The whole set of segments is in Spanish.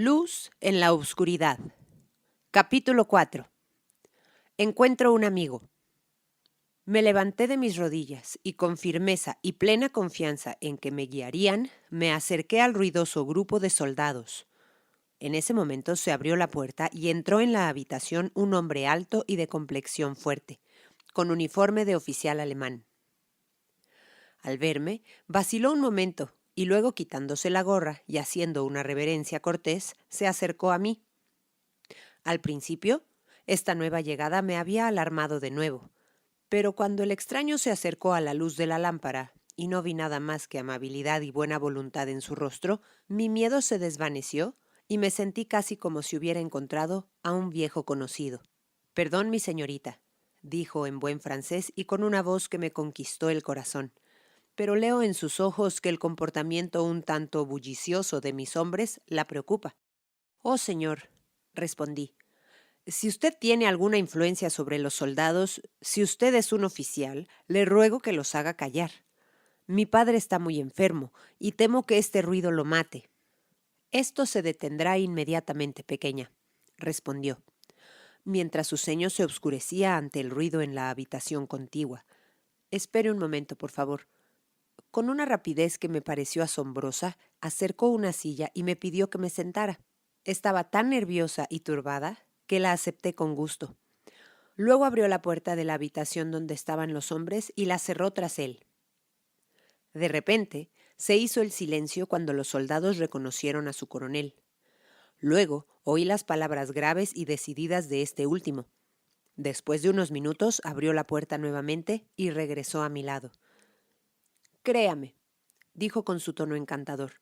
Luz en la oscuridad. Capítulo 4. Encuentro un amigo. Me levanté de mis rodillas y con firmeza y plena confianza en que me guiarían, me acerqué al ruidoso grupo de soldados. En ese momento se abrió la puerta y entró en la habitación un hombre alto y de complexión fuerte, con uniforme de oficial alemán. Al verme, vaciló un momento y luego, quitándose la gorra y haciendo una reverencia cortés, se acercó a mí. Al principio, esta nueva llegada me había alarmado de nuevo, pero cuando el extraño se acercó a la luz de la lámpara y no vi nada más que amabilidad y buena voluntad en su rostro, mi miedo se desvaneció y me sentí casi como si hubiera encontrado a un viejo conocido. «Perdón, mi señorita», dijo en buen francés y con una voz que me conquistó el corazón, pero leo en sus ojos que el comportamiento un tanto bullicioso de mis hombres la preocupa. «Oh, señor», respondí, «si usted tiene alguna influencia sobre los soldados, si usted es un oficial, le ruego que los haga callar. Mi padre está muy enfermo y temo que este ruido lo mate». «Esto se detendrá inmediatamente, pequeña», respondió, mientras su ceño se obscurecía ante el ruido en la habitación contigua. «Espere un momento, por favor». Con una rapidez que me pareció asombrosa, acercó una silla y me pidió que me sentara. Estaba tan nerviosa y turbada que la acepté con gusto. Luego abrió la puerta de la habitación donde estaban los hombres y la cerró tras él. De repente, se hizo el silencio cuando los soldados reconocieron a su coronel. Luego oí las palabras graves y decididas de este último. Después de unos minutos abrió la puerta nuevamente y regresó a mi lado. «Créame», dijo con su tono encantador,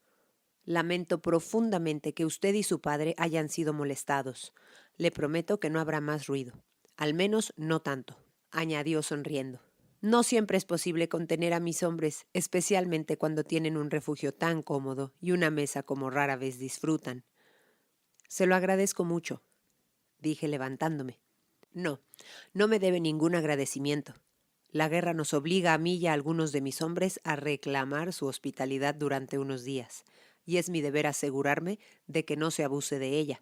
«lamento profundamente que usted y su padre hayan sido molestados. Le prometo que no habrá más ruido. Al menos no tanto», añadió sonriendo. «No siempre es posible contener a mis hombres, especialmente cuando tienen un refugio tan cómodo y una mesa como rara vez disfrutan». «Se lo agradezco mucho», dije levantándome. «No, no me debe ningún agradecimiento. La guerra nos obliga a mí y a algunos de mis hombres a reclamar su hospitalidad durante unos días, y es mi deber asegurarme de que no se abuse de ella.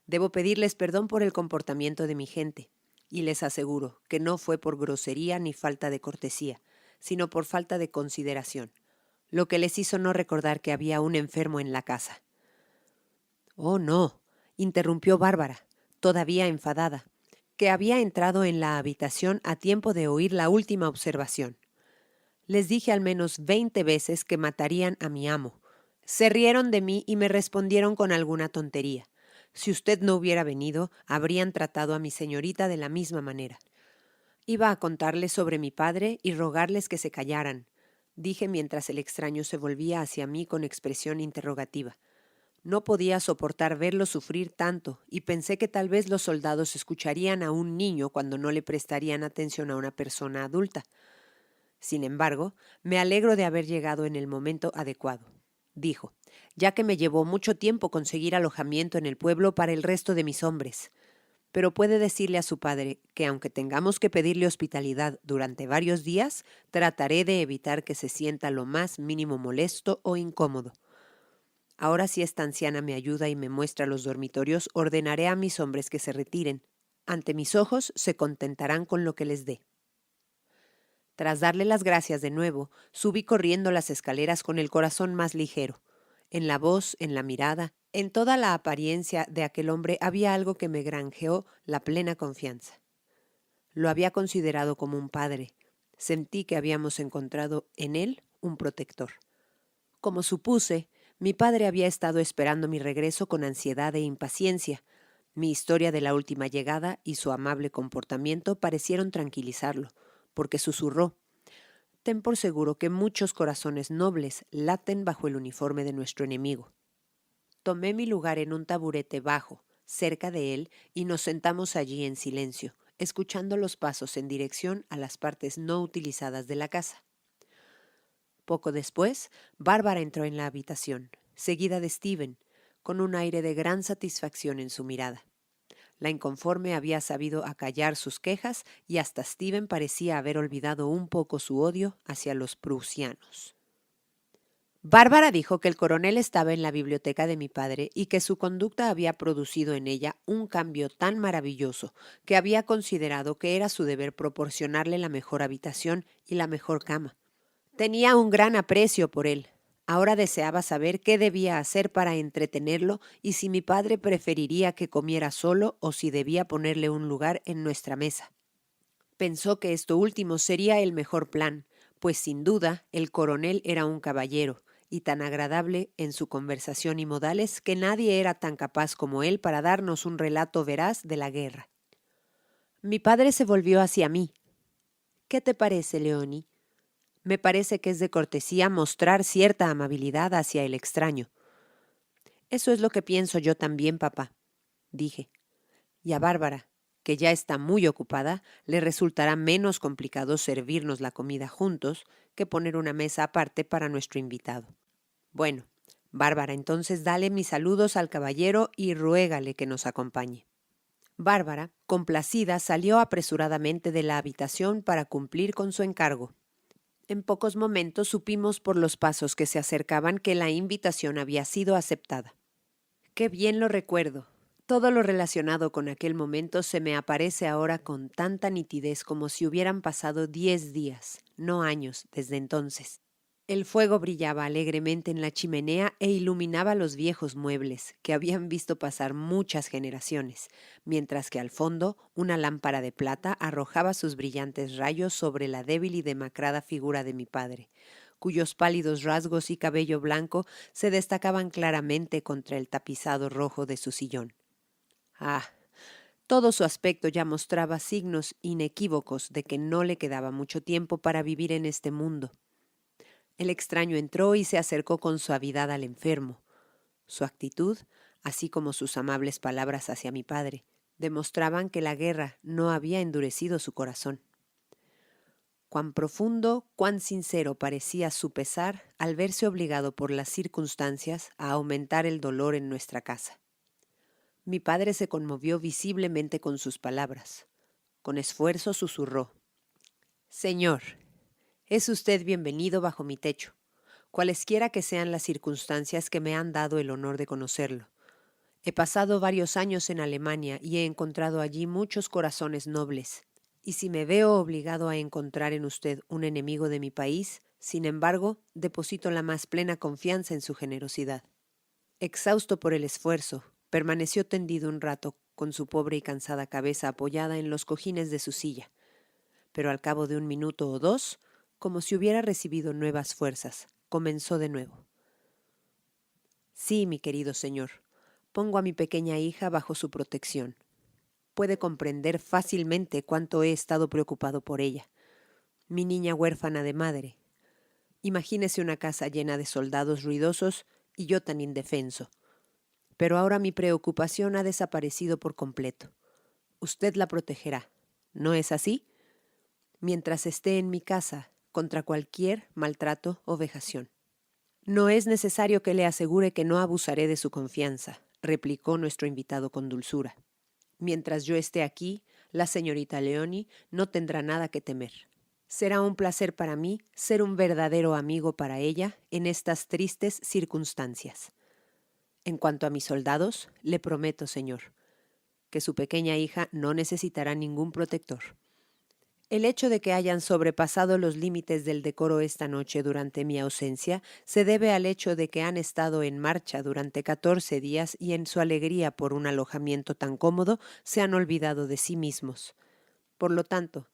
Debo pedirles perdón por el comportamiento de mi gente, y les aseguro que no fue por grosería ni falta de cortesía, sino por falta de consideración, lo que les hizo no recordar que había un enfermo en la casa». «Oh, no», interrumpió Bárbara, todavía enfadada, que había entrado en la habitación a tiempo de oír la última observación. «Les dije al menos 20 veces que matarían a mi amo. Se rieron de mí y me respondieron con alguna tontería. Si usted no hubiera venido, habrían tratado a mi señorita de la misma manera». «Iba a contarles sobre mi padre y rogarles que se callaran», dije mientras el extraño se volvía hacia mí con expresión interrogativa. No podía soportar verlo sufrir tanto y pensé que tal vez los soldados escucharían a un niño cuando no le prestarían atención a una persona adulta. Sin embargo, me alegro de haber llegado en el momento adecuado, dijo, ya que me llevó mucho tiempo conseguir alojamiento en el pueblo para el resto de mis hombres. Pero puede decirle a su padre que aunque tengamos que pedirle hospitalidad durante varios días, trataré de evitar que se sienta lo más mínimo molesto o incómodo. Ahora, si esta anciana me ayuda y me muestra los dormitorios, ordenaré a mis hombres que se retiren. Ante mis ojos se contentarán con lo que les dé». Tras darle las gracias de nuevo, subí corriendo las escaleras con el corazón más ligero. En la voz, en la mirada, en toda la apariencia de aquel hombre había algo que me granjeó la plena confianza. Lo había considerado como un padre. Sentí que habíamos encontrado en él un protector. Como supuse, mi padre había estado esperando mi regreso con ansiedad e impaciencia. Mi historia de la última llegada y su amable comportamiento parecieron tranquilizarlo, porque susurró: «Ten por seguro que muchos corazones nobles laten bajo el uniforme de nuestro enemigo». Tomé mi lugar en un taburete bajo, cerca de él, y nos sentamos allí en silencio, escuchando los pasos en dirección a las partes no utilizadas de la casa. Poco después, Bárbara entró en la habitación, seguida de Stephen, con un aire de gran satisfacción en su mirada. La inconforme había sabido acallar sus quejas y hasta Stephen parecía haber olvidado un poco su odio hacia los prusianos. Bárbara dijo que el coronel estaba en la biblioteca de mi padre y que su conducta había producido en ella un cambio tan maravilloso que había considerado que era su deber proporcionarle la mejor habitación y la mejor cama. Tenía un gran aprecio por él. Ahora deseaba saber qué debía hacer para entretenerlo y si mi padre preferiría que comiera solo o si debía ponerle un lugar en nuestra mesa. Pensó que esto último sería el mejor plan, pues sin duda el coronel era un caballero y tan agradable en su conversación y modales que nadie era tan capaz como él para darnos un relato veraz de la guerra. Mi padre se volvió hacia mí. ¿Qué te parece, Leoni? Me parece que es de cortesía mostrar cierta amabilidad hacia el extraño. Eso es lo que pienso yo también, papá, dije. Y a Bárbara, que ya está muy ocupada, le resultará menos complicado servirnos la comida juntos que poner una mesa aparte para nuestro invitado. Bueno, Bárbara, entonces dale mis saludos al caballero y ruégale que nos acompañe. Bárbara, complacida, salió apresuradamente de la habitación para cumplir con su encargo. En pocos momentos supimos por los pasos que se acercaban que la invitación había sido aceptada. ¡Qué bien lo recuerdo! Todo lo relacionado con aquel momento se me aparece ahora con tanta nitidez como si hubieran pasado 10 días, no años, desde entonces. El fuego brillaba alegremente en la chimenea e iluminaba los viejos muebles, que habían visto pasar muchas generaciones, mientras que al fondo una lámpara de plata arrojaba sus brillantes rayos sobre la débil y demacrada figura de mi padre, cuyos pálidos rasgos y cabello blanco se destacaban claramente contra el tapizado rojo de su sillón. Ah, todo su aspecto ya mostraba signos inequívocos de que no le quedaba mucho tiempo para vivir en este mundo. El extraño entró y se acercó con suavidad al enfermo. Su actitud, así como sus amables palabras hacia mi padre, demostraban que la guerra no había endurecido su corazón. Cuán profundo, cuán sincero parecía su pesar al verse obligado por las circunstancias a aumentar el dolor en nuestra casa. Mi padre se conmovió visiblemente con sus palabras. Con esfuerzo susurró: «Señor, es usted bienvenido bajo mi techo, cualesquiera que sean las circunstancias que me han dado el honor de conocerlo. He pasado varios años en Alemania y he encontrado allí muchos corazones nobles, y si me veo obligado a encontrar en usted un enemigo de mi país, sin embargo, deposito la más plena confianza en su generosidad». Exhausto por el esfuerzo, permaneció tendido un rato con su pobre y cansada cabeza apoyada en los cojines de su silla, pero al cabo de 1 minuto o 2, como si hubiera recibido nuevas fuerzas, comenzó de nuevo. «Sí, mi querido señor, pongo a mi pequeña hija bajo su protección. Puede comprender fácilmente cuánto he estado preocupado por ella. Mi niña huérfana de madre. Imagínese una casa llena de soldados ruidosos y yo tan indefenso. Pero ahora mi preocupación ha desaparecido por completo. Usted la protegerá, ¿no es así? Mientras esté en mi casa, contra cualquier maltrato o vejación». «No es necesario que le asegure que no abusaré de su confianza», replicó nuestro invitado con dulzura. «Mientras yo esté aquí, la señorita Leoni no tendrá nada que temer. Será un placer para mí ser un verdadero amigo para ella en estas tristes circunstancias. En cuanto a mis soldados, le prometo, señor, que su pequeña hija no necesitará ningún protector. El hecho de que hayan sobrepasado los límites del decoro esta noche durante mi ausencia se debe al hecho de que han estado en marcha durante 14 días y en su alegría por un alojamiento tan cómodo se han olvidado de sí mismos. Por lo tanto,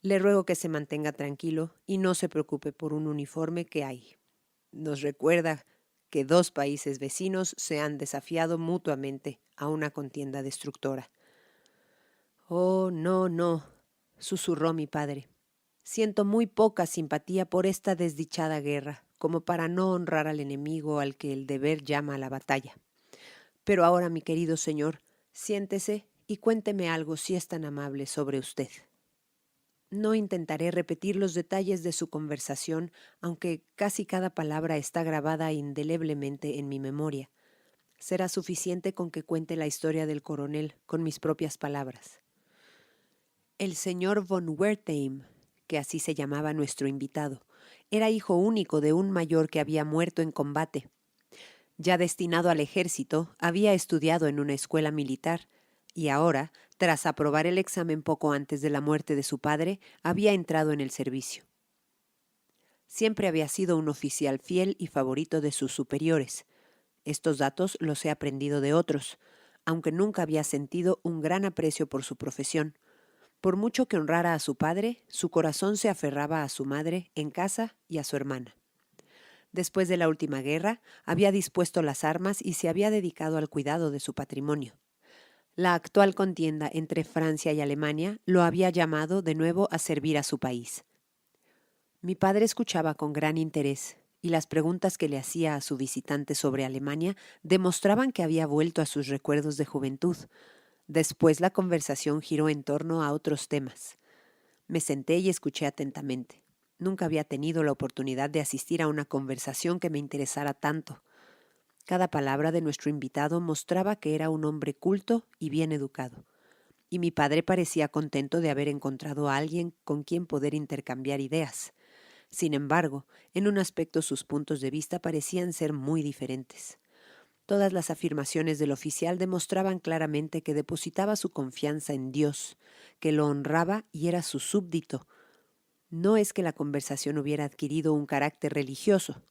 le ruego que se mantenga tranquilo y no se preocupe por un uniforme que hay. Nos recuerda que 2 países vecinos se han desafiado mutuamente a una contienda destructora». «Oh, no, no», susurró mi padre. «Siento muy poca simpatía por esta desdichada guerra, como para no honrar al enemigo al que el deber llama a la batalla. Pero ahora, mi querido señor, siéntese y cuénteme algo, si es tan amable, sobre usted». No intentaré repetir los detalles de su conversación, aunque casi cada palabra está grabada indeleblemente en mi memoria. Será suficiente con que cuente la historia del coronel con mis propias palabras. El señor von Wertheim, que así se llamaba nuestro invitado, Era hijo único de un mayor que había muerto en combate. Ya destinado al ejército, había estudiado en una escuela militar y ahora, tras aprobar el examen poco antes de la muerte de su padre, había entrado en el servicio. Siempre había sido un oficial fiel y favorito de sus superiores. Estos datos los he aprendido de otros, aunque nunca había sentido un gran aprecio por su profesión. Por mucho que honrara a su padre, su corazón se aferraba a su madre en casa y a su hermana. Después de la última guerra, había dispuesto las armas y se había dedicado al cuidado de su patrimonio. La actual contienda entre Francia y Alemania lo había llamado de nuevo a servir a su país. Mi padre escuchaba con gran interés, y las preguntas que le hacía a su visitante sobre Alemania demostraban que había vuelto a sus recuerdos de juventud. Después la conversación giró en torno a otros temas. Me senté y escuché atentamente. Nunca había tenido la oportunidad de asistir a una conversación que me interesara tanto. Cada palabra de nuestro invitado mostraba que era un hombre culto y bien educado, y mi padre parecía contento de haber encontrado a alguien con quien poder intercambiar ideas. Sin embargo, en un aspecto sus puntos de vista parecían ser muy diferentes. Todas las afirmaciones del oficial demostraban claramente que depositaba su confianza en Dios, que lo honraba y era su súbdito. No es que la conversación hubiera adquirido un carácter religioso.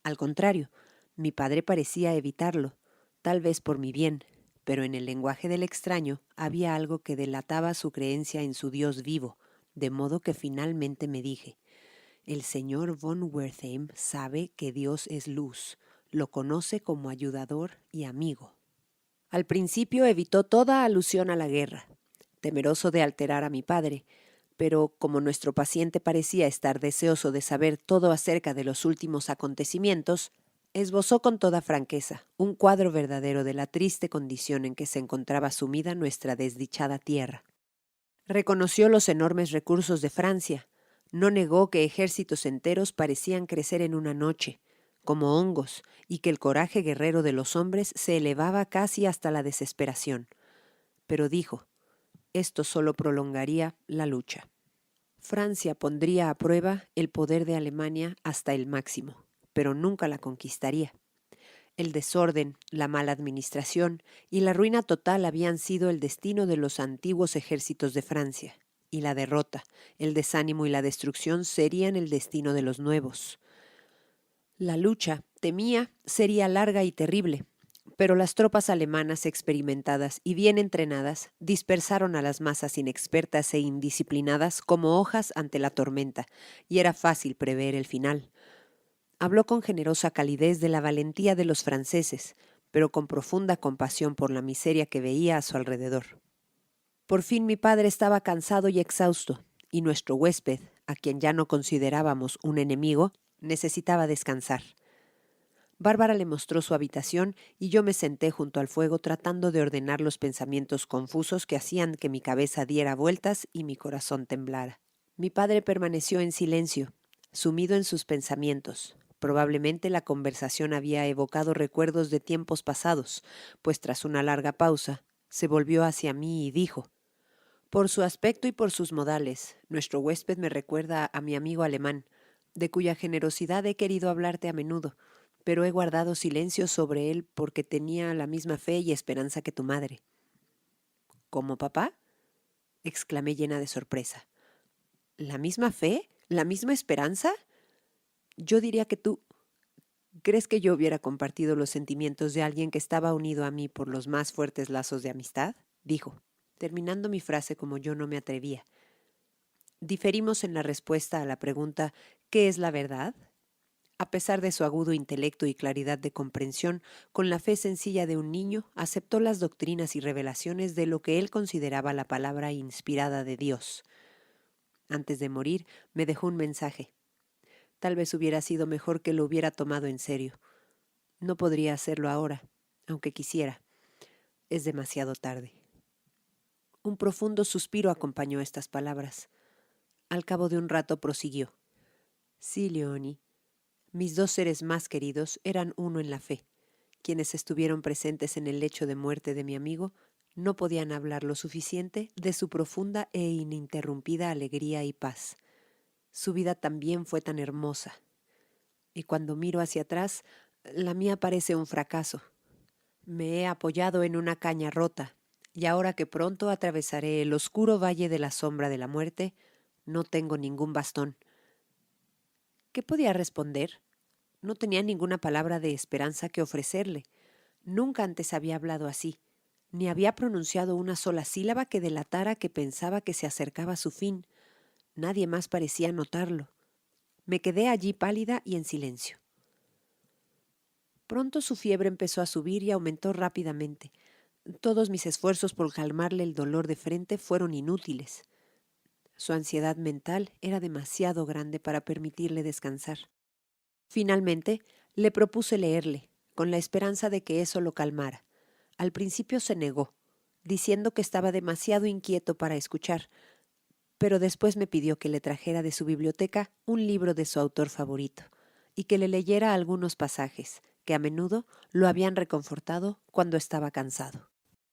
Al contrario, mi padre parecía evitarlo, tal vez por mi bien, pero en el lenguaje del extraño había algo que delataba su creencia en su Dios vivo, de modo que finalmente me dije: el señor von Wertheim sabe que Dios es luz, lo conoce como ayudador y amigo. Al principio evitó toda alusión a la guerra, temeroso de alterar a mi padre, pero como nuestro paciente parecía estar deseoso de saber todo acerca de los últimos acontecimientos, esbozó con toda franqueza un cuadro verdadero de la triste condición en que se encontraba sumida nuestra desdichada tierra. Reconoció los enormes recursos de Francia, no negó que ejércitos enteros parecían crecer en una noche, como hongos, y que el coraje guerrero de los hombres se elevaba casi hasta la desesperación. Pero dijo: esto solo prolongaría la lucha. Francia pondría a prueba el poder de Alemania hasta el máximo, pero nunca la conquistaría. El desorden, la mala administración y la ruina total habían sido el destino de los antiguos ejércitos de Francia, y la derrota, el desánimo y la destrucción serían el destino de los nuevos. La lucha, temía, sería larga y terrible, pero las tropas alemanas experimentadas y bien entrenadas dispersaron a las masas inexpertas e indisciplinadas como hojas ante la tormenta, y era fácil prever el final. Habló con generosa calidez de la valentía de los franceses, pero con profunda compasión por la miseria que veía a su alrededor. Por fin mi padre estaba cansado y exhausto, y nuestro huésped, a quien ya no considerábamos un enemigo, necesitaba descansar. Bárbara le mostró su habitación y yo me senté junto al fuego tratando de ordenar los pensamientos confusos que hacían que mi cabeza diera vueltas y mi corazón temblara. Mi padre permaneció en silencio, sumido en sus pensamientos. Probablemente la conversación había evocado recuerdos de tiempos pasados, pues tras una larga pausa, se volvió hacia mí y dijo: por su aspecto y por sus modales, nuestro huésped me recuerda a mi amigo alemán, de cuya generosidad he querido hablarte a menudo, pero he guardado silencio sobre él porque tenía la misma fe y esperanza que tu madre. ¿Cómo, papá? Exclamé llena de sorpresa. ¿La misma fe? ¿La misma esperanza? Yo diría que tú... ¿Crees que yo hubiera compartido los sentimientos de alguien que estaba unido a mí por los más fuertes lazos de amistad? Dijo, terminando mi frase como yo no me atrevía. Diferimos en la respuesta a la pregunta ¿qué es la verdad? A pesar de su agudo intelecto y claridad de comprensión, con la fe sencilla de un niño, aceptó las doctrinas y revelaciones de lo que él consideraba la palabra inspirada de Dios. Antes de morir, me dejó un mensaje. Tal vez hubiera sido mejor que lo hubiera tomado en serio. No podría hacerlo ahora, aunque quisiera. Es demasiado tarde. Un profundo suspiro acompañó estas palabras. Al cabo de un rato prosiguió. Sí, Leonie. Mis dos seres más queridos eran uno en la fe. Quienes estuvieron presentes en el lecho de muerte de mi amigo no podían hablar lo suficiente de su profunda e ininterrumpida alegría y paz. Su vida también fue tan hermosa, y cuando miro hacia atrás, la mía parece un fracaso. Me he apoyado en una caña rota, y ahora que pronto atravesaré el oscuro valle de la sombra de la muerte, no tengo ningún bastón. ¿Qué podía responder? No tenía ninguna palabra de esperanza que ofrecerle. Nunca antes había hablado así, ni había pronunciado una sola sílaba que delatara que pensaba que se acercaba a su fin. Nadie más parecía notarlo. Me quedé allí pálida y en silencio. Pronto su fiebre empezó a subir y aumentó rápidamente. Todos mis esfuerzos por calmarle el dolor de frente fueron inútiles. Su ansiedad mental era demasiado grande para permitirle descansar. Finalmente, le propuse leerle, con la esperanza de que eso lo calmara. Al principio se negó, diciendo que estaba demasiado inquieto para escuchar, pero después me pidió que le trajera de su biblioteca un libro de su autor favorito y que le leyera algunos pasajes que a menudo lo habían reconfortado cuando estaba cansado.